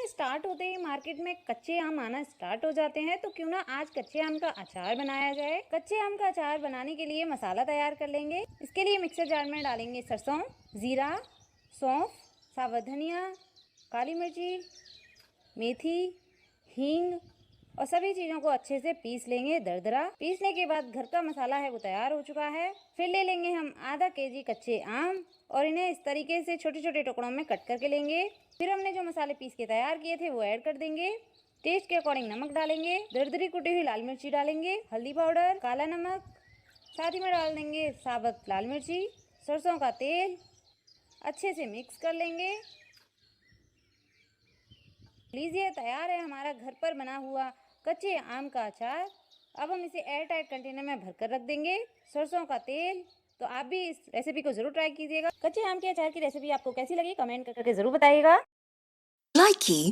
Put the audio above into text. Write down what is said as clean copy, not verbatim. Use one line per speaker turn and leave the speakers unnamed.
Start होते ही market में कच्चे आम आना स्टार्ट हो जाते हैं, तो क्यों ना आज कच्चे आम का अचार बनाया जाए। कच्चे आम का अचार बनाने के लिए मसाला तैयार कर लेंगे। इसके लिए मिक्सर जार में डालेंगे सरसों, जीरा, सौंफ, साबुत धनिया, काली मिर्ची, मेथी, हींग और सभी चीज़ों को अच्छे से पीस लेंगे दरदरा। पीसने के बाद घर का मसाला है वो तैयार हो चुका है। फिर ले लेंगे हम आधा केजी कच्चे आम और इन्हें इस तरीके से छोटे छोटे टुकड़ों में कट करके लेंगे। फिर हमने जो मसाले पीस के तैयार किए थे वो ऐड कर देंगे। टेस्ट के अकॉर्डिंग नमक डालेंगे, दरदरी कुटी हुई लाल मिर्ची डालेंगे, हल्दी पाउडर, काला नमक, साथ ही में डाल देंगे साबुत लाल मिर्ची, सरसों का तेल। अच्छे से मिक्स कर लेंगे। लीजिए तैयार है हमारा घर पर बना हुआ कच्चे आम का अचार। अब हम इसे एयर टाइट कंटेनर में भरकर रख देंगे। सरसों का तेल, तो आप भी इस रेसिपी को जरूर ट्राई कीजिएगा। कच्चे आम के अचार की रेसिपी आपको कैसी लगी कमेंट करके जरूर बताइएगा।
Likey